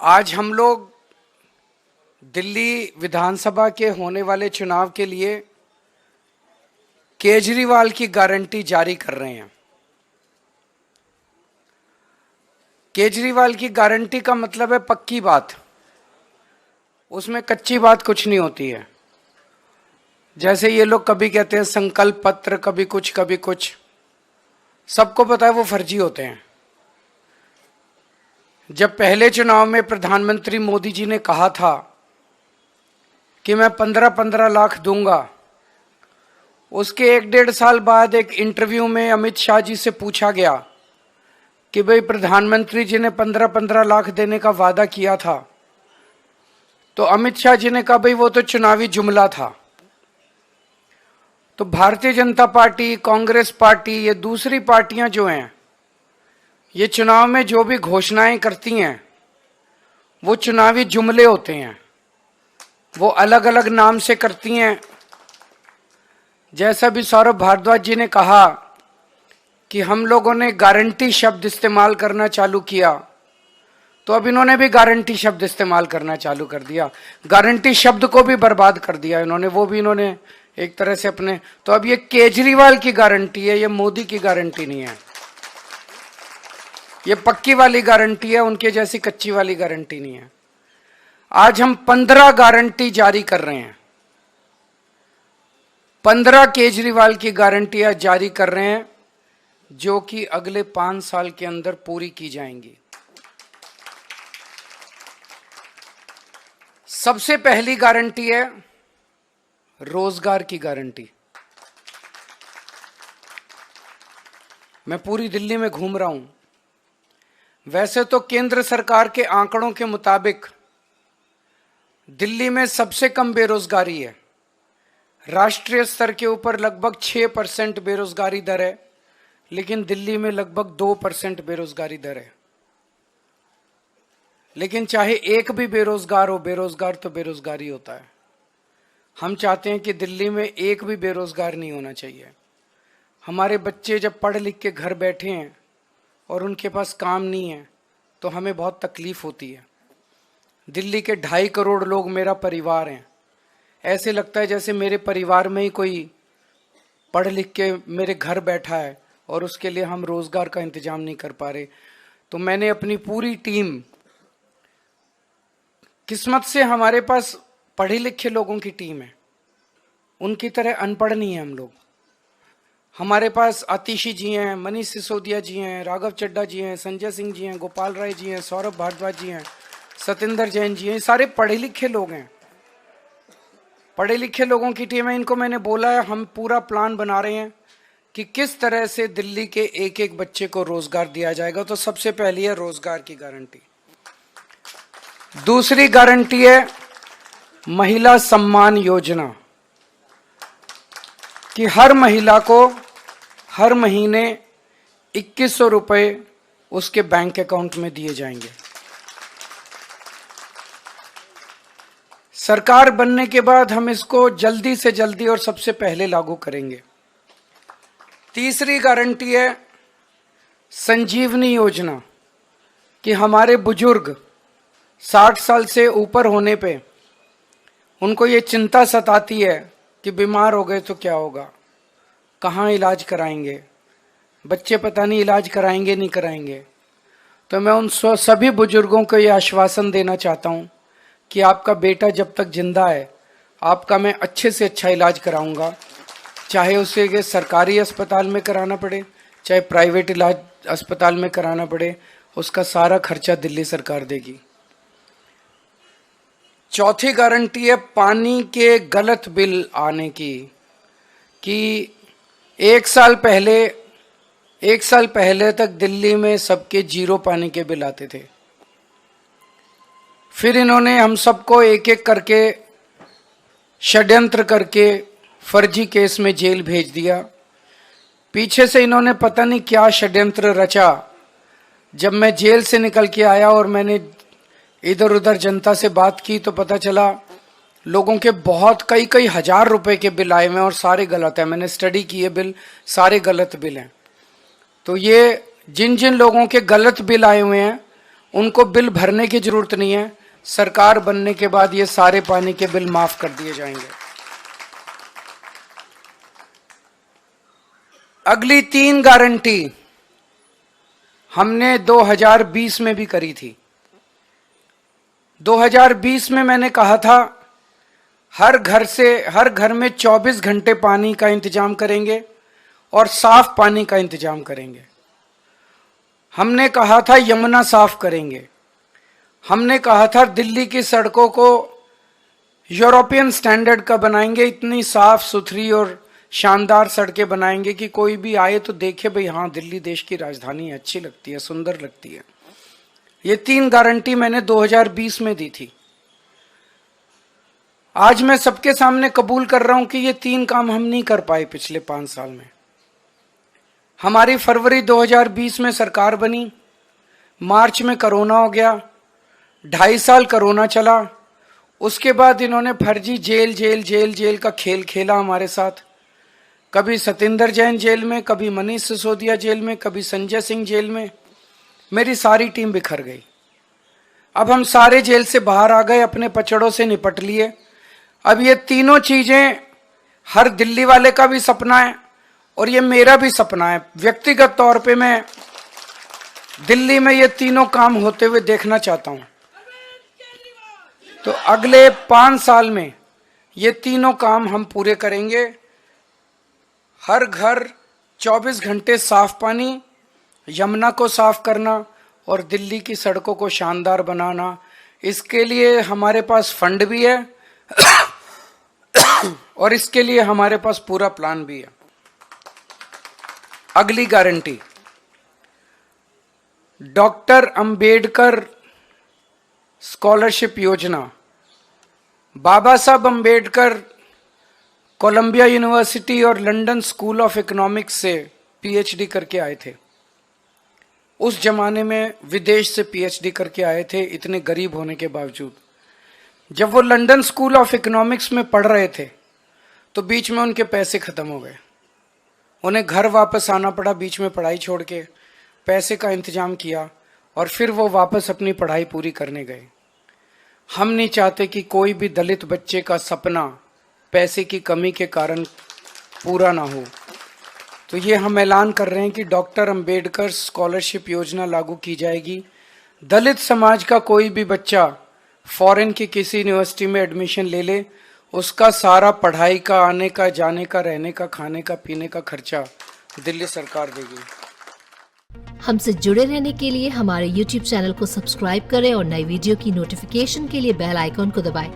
आज हम लोग दिल्ली विधानसभा के होने वाले चुनाव के लिए केजरीवाल की गारंटी जारी कर रहे हैं। केजरीवाल की गारंटी का मतलब है पक्की बात, उसमें कच्ची बात कुछ नहीं होती है। जैसे ये लोग कभी कहते हैं संकल्प पत्र, कभी कुछ, सबको पता है वो फर्जी होते हैं। जब पहले चुनाव में प्रधानमंत्री मोदी जी ने कहा था कि मैं 15-15 लाख दूंगा, उसके 1-1.5 साल बाद एक इंटरव्यू में अमित शाह जी से पूछा गया कि भाई प्रधानमंत्री जी ने 15-15 लाख देने का वादा किया था, तो अमित शाह जी ने कहा भाई वो तो चुनावी जुमला था। तो भारतीय जनता पार्टी, कांग्रेस पार्टी, ये दूसरी पार्टियां जो हैं, ये चुनाव में जो भी घोषणाएं करती हैं वो चुनावी जुमले होते हैं, वो अलग अलग नाम से करती हैं। जैसा भी सौरभ भारद्वाज जी ने कहा कि हम लोगों ने गारंटी शब्द इस्तेमाल करना चालू किया, तो अब इन्होंने भी गारंटी शब्द इस्तेमाल करना चालू कर दिया। गारंटी शब्द को भी बर्बाद कर दिया इन्होंने, वो भी इन्होंने एक तरह से अपने। तो अब ये केजरीवाल की गारंटी है, ये मोदी की गारंटी नहीं है। ये पक्की वाली गारंटी है, उनके जैसी कच्ची वाली गारंटी नहीं है। आज हम 15 गारंटी जारी कर रहे हैं, 15 केजरीवाल की गारंटियां जारी कर रहे हैं, जो कि अगले 5 साल के अंदर पूरी की जाएंगी। सबसे पहली गारंटी है रोजगार की गारंटी। मैं पूरी दिल्ली में घूम रहा हूं। वैसे तो केंद्र सरकार के आंकड़ों के मुताबिक दिल्ली में सबसे कम बेरोजगारी है। राष्ट्रीय स्तर के ऊपर लगभग 6% बेरोजगारी दर है, लेकिन दिल्ली में लगभग 2% बेरोजगारी दर है। लेकिन चाहे एक भी बेरोजगार हो, बेरोजगार तो बेरोजगारी होता है। हम चाहते हैं कि दिल्ली में एक भी बेरोजगार नहीं होना चाहिए। हमारे बच्चे जब पढ़ लिख के घर बैठे हैं और उनके पास काम नहीं है, तो हमें बहुत तकलीफ होती है। दिल्ली के 2.5 करोड़ लोग मेरा परिवार हैं। ऐसे लगता है जैसे मेरे परिवार में ही कोई पढ़ लिख के मेरे घर बैठा है और उसके लिए हम रोजगार का इंतजाम नहीं कर पा रहे। तो मैंने अपनी पूरी टीम, किस्मत से हमारे पास पढ़े लिखे लोगों की टीम है, उनकी तरह अनपढ़ नहीं है हम लोग। हमारे पास आतिशी जी हैं, मनीष सिसोदिया जी हैं, राघव चड्ढा जी हैं, संजय सिंह जी हैं, गोपाल राय जी हैं, सौरभ भारद्वाज जी हैं, सतेंद्र जैन जी हैं। सारे पढ़े लिखे लोग हैं, पढ़े लिखे लोगों की टीम है। इनको मैंने बोला है, हम पूरा प्लान बना रहे हैं कि किस तरह से दिल्ली के एक एक बच्चे को रोजगार दिया जाएगा। तो सबसे पहली है रोजगार की गारंटी। दूसरी गारंटी है महिला सम्मान योजना, कि हर महिला को हर महीने 2100 रुपए उसके बैंक अकाउंट में दिए जाएंगे। सरकार बनने के बाद हम इसको जल्दी से जल्दी और सबसे पहले लागू करेंगे। तीसरी गारंटी है संजीवनी योजना, कि हमारे बुजुर्ग 60 साल से ऊपर होने पे उनको ये चिंता सताती है कि बीमार हो गए तो क्या होगा, कहाँ इलाज कराएंगे, बच्चे पता नहीं इलाज कराएंगे नहीं कराएंगे। तो मैं उन सभी बुजुर्गों को ये आश्वासन देना चाहता हूँ कि आपका बेटा जब तक जिंदा है, आपका मैं अच्छे से अच्छा इलाज कराऊंगा। चाहे उसे सरकारी अस्पताल में कराना पड़े, चाहे प्राइवेट इलाज अस्पताल में कराना पड़े, उसका सारा खर्चा दिल्ली सरकार देगी। चौथी गारंटी है पानी के गलत बिल आने की, कि एक साल पहले तक दिल्ली में सबके 0 पानी के बिल आते थे। फिर इन्होंने हम सबको एक एक करके षड्यंत्र करके फर्जी केस में जेल भेज दिया। पीछे से इन्होंने पता नहीं क्या षड्यंत्र रचा। जब मैं जेल से निकल के आया और मैंने इधर उधर जनता से बात की, तो पता चला लोगों के बहुत कई हजार रुपए के बिल आए हुए हैं और सारे गलत हैं। मैंने स्टडी की है, बिल सारे गलत बिल हैं। तो ये जिन जिन लोगों के गलत बिल आए हुए हैं उनको बिल भरने की जरूरत नहीं है। सरकार बनने के बाद ये सारे पानी के बिल माफ कर दिए जाएंगे। अगली 3 गारंटी हमने 2020 में भी करी थी। 2020 में मैंने कहा था हर घर में 24 घंटे पानी का इंतजाम करेंगे और साफ पानी का इंतजाम करेंगे। हमने कहा था यमुना साफ करेंगे। हमने कहा था दिल्ली की सड़कों को यूरोपियन स्टैंडर्ड का बनाएंगे, इतनी साफ सुथरी और शानदार सड़कें बनाएंगे कि कोई भी आए तो देखे भाई हाँ दिल्ली देश की राजधानी है, अच्छी लगती है, सुंदर लगती है। ये 3 गारंटी मैंने 2020 में दी थी। आज मैं सबके सामने कबूल कर रहा हूं कि ये 3 काम हम नहीं कर पाए पिछले 5 साल में। हमारी फरवरी 2020 में सरकार बनी, मार्च में कोरोना हो गया, 2.5 साल कोरोना चला। उसके बाद इन्होंने फर्जी जेल का खेल खेला हमारे साथ। कभी सतिंदर जैन जेल में, कभी मनीष सिसोदिया जेल में, कभी संजय सिंह जेल में। मेरी सारी टीम बिखर गई। अब हम सारे जेल से बाहर आ गए, अपने पचड़ों से निपट लिए। अब ये तीनों चीजें हर दिल्ली वाले का भी सपना है और ये मेरा भी सपना है। व्यक्तिगत तौर पे मैं दिल्ली में ये तीनों काम होते हुए देखना चाहता हूं। तो अगले 5 साल में ये तीनों काम हम पूरे करेंगे। हर घर 24 घंटे साफ पानी, यमुना को साफ करना और दिल्ली की सड़कों को शानदार बनाना। इसके लिए हमारे पास फंड भी है और इसके लिए हमारे पास पूरा प्लान भी है। अगली गारंटी, डॉक्टर अंबेडकर स्कॉलरशिप योजना। बाबा साहब अंबेडकर कोलंबिया यूनिवर्सिटी और लंदन स्कूल ऑफ इकोनॉमिक्स से पीएचडी करके आए थे। उस जमाने में विदेश से पीएचडी करके आए थे, इतने गरीब होने के बावजूद। जब वो लंदन स्कूल ऑफ इकोनॉमिक्स में पढ़ रहे थे तो बीच में उनके पैसे खत्म हो गए। उन्हें घर वापस आना पड़ा, बीच में पढ़ाई छोड़ के। पैसे का इंतजाम किया और फिर वो वापस अपनी पढ़ाई पूरी करने गए। हम नहीं चाहते कि कोई भी दलित बच्चे का सपना पैसे की कमी के कारण पूरा ना हो। तो ये हम ऐलान कर रहे हैं कि डॉक्टर अंबेडकर स्कॉलरशिप योजना लागू की जाएगी। दलित समाज का कोई भी बच्चा फॉरेन की किसी यूनिवर्सिटी में एडमिशन ले ले, उसका सारा पढ़ाई का, आने का, जाने का, रहने का, खाने का, पीने का खर्चा दिल्ली सरकार देगी। हमसे जुड़े रहने के लिए हमारे YouTube चैनल को सब्सक्राइब करें और नई वीडियो की नोटिफिकेशन के लिए बेल आइकॉन को दबाएं।